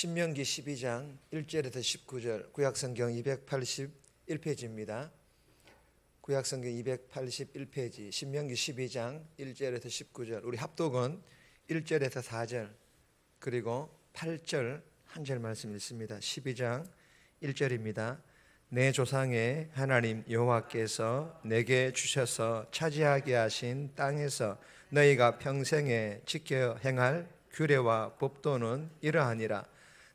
신명기 12장 1절에서 19절, 구약성경 281페이지입니다. 구약성경 281페이지, 신명기 12장 1절에서 19절, 우리 합독은 1절에서 4절 그리고 8절 한 절 말씀 읽습니다. 12장 1절입니다. 내 조상의 하나님 여호와께서 내게 주셔서 차지하게 하신 땅에서 너희가 평생에 지켜 행할 규례와 법도는 이러하니라.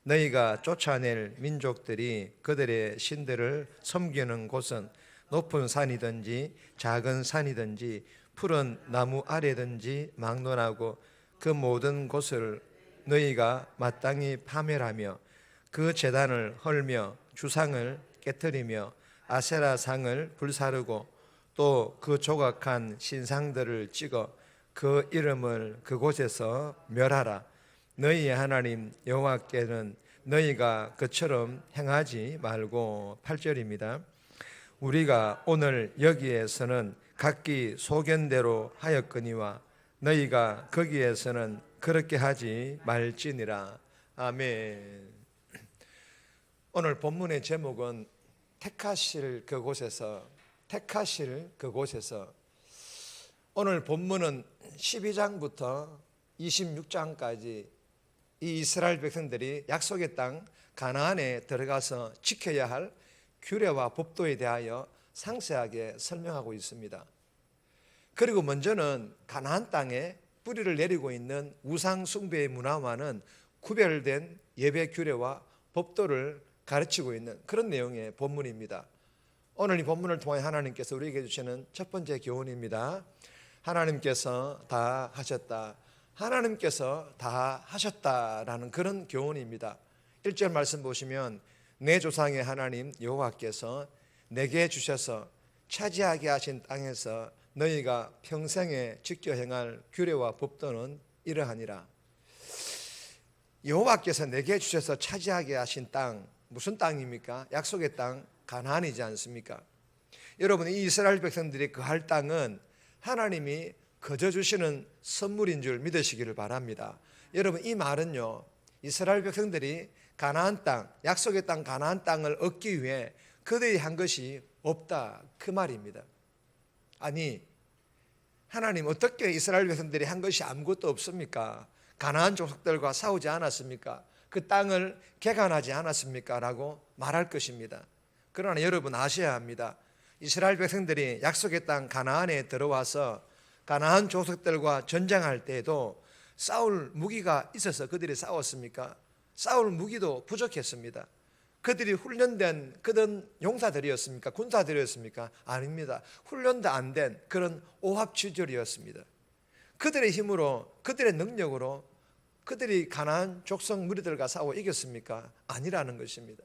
너희가 쫓아낼 민족들이 그들의 신들을 섬기는 곳은 높은 산이든지 작은 산이든지 푸른 나무 아래든지 막론하고 그 모든 곳을 너희가 마땅히 파멸하며 그 제단을 헐며 주상을 깨뜨리며 아세라상을 불사르고 또 그 조각한 신상들을 찍어 그 이름을 그곳에서 멸하라. 너희의 하나님 여호와께는 너희가 그처럼 행하지 말고. 8절입니다. 우리가 오늘 여기에서는 각기 소견대로 하였거니와 너희가 거기에서는 그렇게 하지 말지니라. 아멘. 오늘 본문의 제목은 택하실 그곳에서, 택하실 그곳에서. 오늘 본문은 12장부터 26장까지 이 이스라엘 백성들이 약속의 땅 가나안에 들어가서 지켜야 할 규례와 법도에 대하여 상세하게 설명하고 있습니다. 그리고 먼저는 가나안 땅에 뿌리를 내리고 있는 우상 숭배의 문화와는 구별된 예배 규례와 법도를 가르치고 있는 그런 내용의 본문입니다. 오늘 이 본문을 통해 하나님께서 우리에게 주시는 첫 번째 교훈입니다. 하나님께서 다 하셨다. 하나님께서 다 하셨다라는 그런 교훈입니다. 1절 말씀 보시면 내 조상의 하나님 여호와께서 내게 주셔서 차지하게 하신 땅에서 너희가 평생에 지켜 행할 규례와 법도는 이러하니라. 여호와께서 내게 주셔서 차지하게 하신 땅, 무슨 땅입니까? 약속의 땅 가나안이지 않습니까? 여러분, 이 이스라엘 백성들이 거할 땅은 하나님이 거저 주시는 선물인 줄 믿으시기를 바랍니다. 여러분, 이 말은요, 이스라엘 백성들이 가나안 땅, 약속의 땅 가나안 땅을 얻기 위해 그들이 한 것이 없다, 그 말입니다. 아니, 하나님 어떻게 이스라엘 백성들이 한 것이 아무것도 없습니까? 가나안 족속들과 싸우지 않았습니까? 그 땅을 개간하지 않았습니까? 라고 말할 것입니다. 그러나 여러분 아셔야 합니다. 이스라엘 백성들이 약속의 땅 가나안에 들어와서 가나안 족속들과 전쟁할 때에도 싸울 무기가 있어서 그들이 싸웠습니까? 싸울 무기도 부족했습니다. 그들이 훈련된 그런 용사들이었습니까? 군사들이었습니까? 아닙니다. 훈련도 안 된 그런 오합지졸이었습니다. 그들의 힘으로, 그들의 능력으로 그들이 가나안 족속 무리들과 싸워 이겼습니까? 아니라는 것입니다.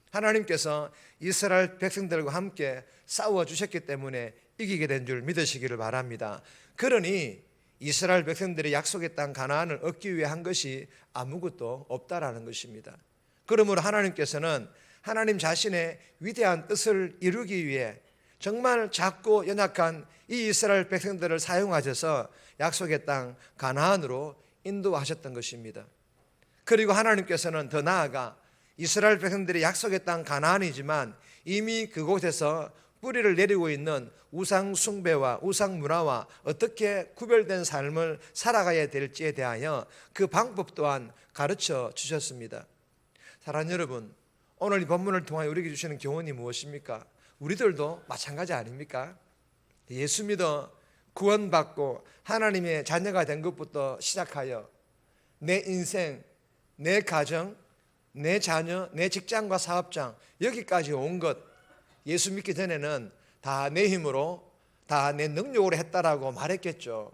하나님께서 이스라엘 백성들과 함께 싸워 주셨기 때문에 이기게 된 줄 믿으시기를 바랍니다. 그러니 이스라엘 백성들이 약속의 땅 가나안을 얻기 위해 한 것이 아무것도 없다라는 것입니다. 그러므로 하나님께서는 하나님 자신의 위대한 뜻을 이루기 위해 정말 작고 연약한 이 이스라엘 백성들을 사용하셔서 약속의 땅 가나안으로 인도하셨던 것입니다. 그리고 하나님께서는 더 나아가 이스라엘 백성들이 약속의 땅 가나안이지만 이미 그곳에서 뿌리를 내리고 있는 우상 숭배와 우상 문화와 어떻게 구별된 삶을 살아가야 될지에 대하여 그 방법 또한 가르쳐 주셨습니다. 사랑하는 여러분, 오늘 이 본문을 통해 우리에게 주시는 교훈이 무엇입니까? 우리들도 마찬가지 아닙니까? 예수 믿어 구원받고 하나님의 자녀가 된 것부터 시작하여 내 인생, 내 가정, 내 자녀, 내 직장과 사업장 여기까지 온 것, 예수 믿기 전에는 다 내 힘으로, 다 내 능력으로 했다라고 말했겠죠.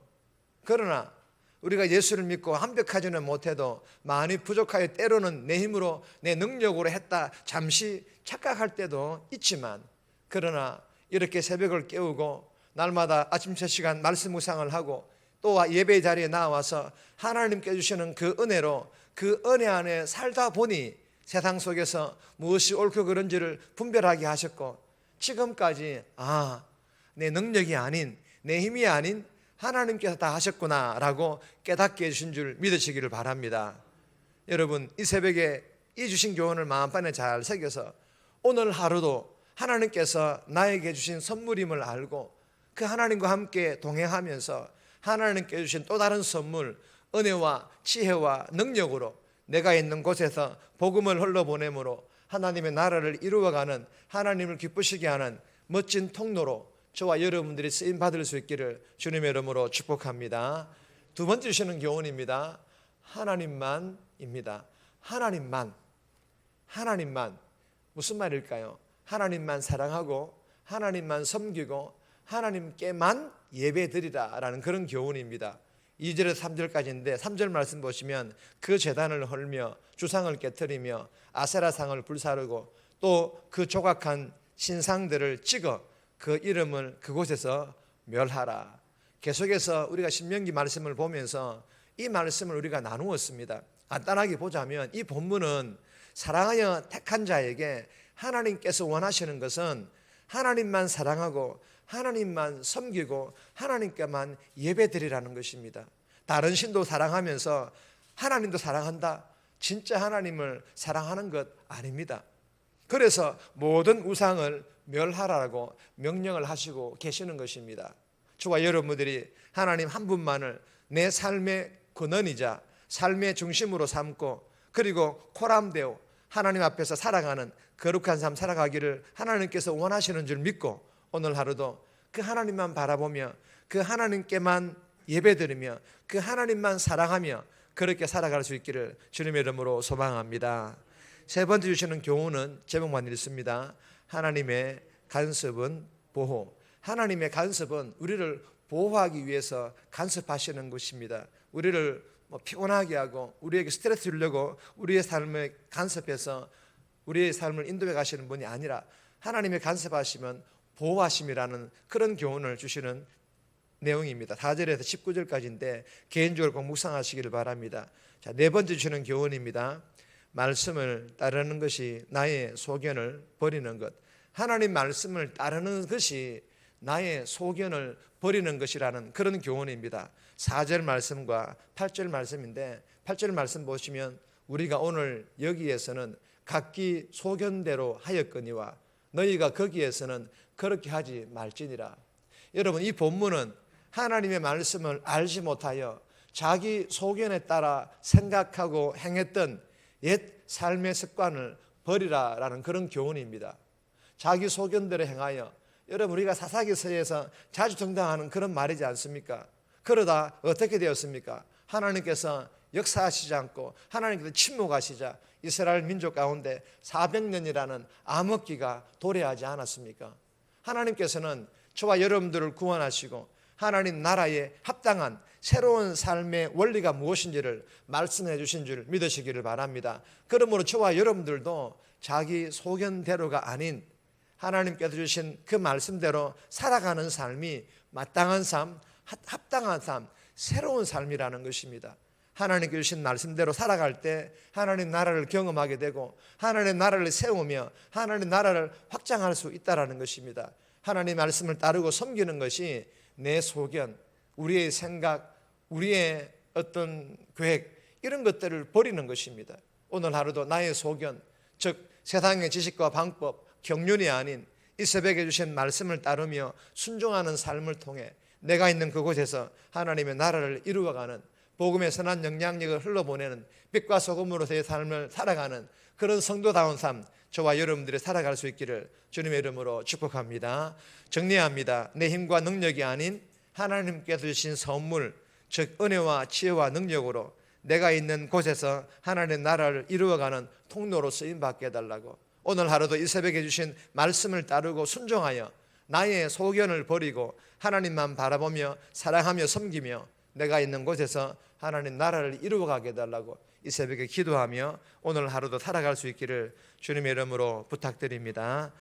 그러나 우리가 예수를 믿고 완벽하지는 못해도 많이 부족하여 때로는 내 힘으로, 내 능력으로 했다 잠시 착각할 때도 있지만, 그러나 이렇게 새벽을 깨우고 날마다 아침 첫 시간 말씀 묵상을 하고 또 예배 자리에 나와서 하나님께 주시는 그 은혜로 그 은혜 안에 살다 보니 세상 속에서 무엇이 옳고 그른지를 분별하게 하셨고, 지금까지 내 능력이 아닌, 내 힘이 아닌 하나님께서 다 하셨구나 라고 깨닫게 해주신 줄 믿으시기를 바랍니다. 여러분, 이 새벽에 이 주신 교훈을 마음판에 잘 새겨서 오늘 하루도 하나님께서 나에게 주신 선물임을 알고 그 하나님과 함께 동행하면서 하나님께 주신 또 다른 선물, 은혜와 지혜와 능력으로 내가 있는 곳에서 복음을 흘러보내므로 하나님의 나라를 이루어가는, 하나님을 기쁘시게 하는 멋진 통로로 저와 여러분들이 쓰임받을 수 있기를 주님의 이름으로 축복합니다. 두 번째 주시는 교훈입니다. 하나님만입니다. 하나님만 무슨 말일까요? 하나님만 사랑하고 하나님만 섬기고 하나님께만 예배드리라 라는 그런 교훈입니다. 2절에서 3절까지인데 3절 말씀 보시면 그 제단을 헐며 주상을 깨뜨리며 아세라상을 불사르고 또 그 조각한 신상들을 찍어 그 이름을 그곳에서 멸하라. 계속해서 우리가 신명기 말씀을 보면서 이 말씀을 우리가 나누었습니다. 간단하게 보자면 이 본문은 사랑하여 택한 자에게 하나님께서 원하시는 것은 하나님만 사랑하고 하나님만 섬기고 하나님께만 예배드리라는 것입니다. 다른 신도 사랑하면서 하나님도 사랑한다, 진짜 하나님을 사랑하는 것 아닙니다. 그래서 모든 우상을 멸하라고 명령을 하시고 계시는 것입니다. 저와 여러분들이 하나님 한 분만을 내 삶의 근원이자 삶의 중심으로 삼고 그리고 코람되어 하나님 앞에서 살아가는 거룩한 삶 살아가기를 하나님께서 원하시는 줄 믿고 오늘 하루도 그 하나님만 바라보며 그 하나님께만 예배드리며 그 하나님만 사랑하며 그렇게 살아갈 수 있기를 주님의 이름으로 소망합니다. 세 번째 주시는 교훈은 제목만 읽습니다. 하나님의 간섭은 보호. 하나님의 간섭은 우리를 보호하기 위해서 간섭하시는 것입니다. 우리를 피곤하게 하고 우리에게 스트레스 주려고 우리의 삶을 간섭해서 우리의 삶을 인도해 가시는 분이 아니라 하나님의 간섭하시면 보호하심이라는 그런 교훈을 주시는 내용입니다. 4절에서 19절까지인데 개인적으로 꼭 묵상하시기를 바랍니다. 자, 네 번째 주시는 교훈입니다. 말씀을 따르는 것이 나의 소견을 버리는 것. 하나님 말씀을 따르는 것이 나의 소견을 버리는 것이라는 그런 교훈입니다. 4절 말씀과 8절 말씀인데 8절 말씀 보시면 우리가 오늘 여기에서는 각기 소견대로 하였거니와 너희가 거기에서는 그렇게 하지 말지니라. 여러분, 이 본문은 하나님의 말씀을 알지 못하여 자기 소견에 따라 생각하고 행했던 옛 삶의 습관을 버리라라는 그런 교훈입니다. 자기 소견대로 행하여, 여러분 우리가 사사기서에서 자주 등장하는 그런 말이지 않습니까? 그러다 어떻게 되었습니까? 하나님께서 역사하시지 않고 하나님께서 침묵하시자 이스라엘 민족 가운데 400년이라는 암흑기가 도래하지 않았습니까? 하나님께서는 저와 여러분들을 구원하시고 하나님 나라에 합당한 새로운 삶의 원리가 무엇인지를 말씀해 주신 줄 믿으시기를 바랍니다. 그러므로 저와 여러분들도 자기 소견대로가 아닌 하나님께서 주신 그 말씀대로 살아가는 삶이 마땅한 삶, 합당한 삶, 새로운 삶이라는 것입니다. 하나님께 주신 말씀대로 살아갈 때 하나님 나라를 경험하게 되고 하나님 나라를 세우며 하나님 나라를 확장할 수 있다는 것입니다. 하나님 말씀을 따르고 섬기는 것이 내 소견, 우리의 생각, 우리의 어떤 계획 이런 것들을 버리는 것입니다. 오늘 하루도 나의 소견, 즉 세상의 지식과 방법, 경륜이 아닌 이 새벽에 주신 말씀을 따르며 순종하는 삶을 통해 내가 있는 그곳에서 하나님의 나라를 이루어가는 복음의 선한 영향력을 흘러보내는 빛과 소금으로서의 삶을 살아가는 그런 성도다운 삶 저와 여러분들이 살아갈 수 있기를 주님의 이름으로 축복합니다. 정리합니다. 내 힘과 능력이 아닌 하나님께서 주신 선물, 즉 은혜와 지혜와 능력으로 내가 있는 곳에서 하나님의 나라를 이루어가는 통로로 쓰임받게 해달라고 오늘 하루도 이 새벽에 주신 말씀을 따르고 순종하여 나의 소견을 버리고 하나님만 바라보며 사랑하며 섬기며 내가 있는 곳에서 하나님 나라를 이루어가게 해달라고 이 새벽에 기도하며 오늘 하루도 살아갈 수 있기를 주님의 이름으로 부탁드립니다.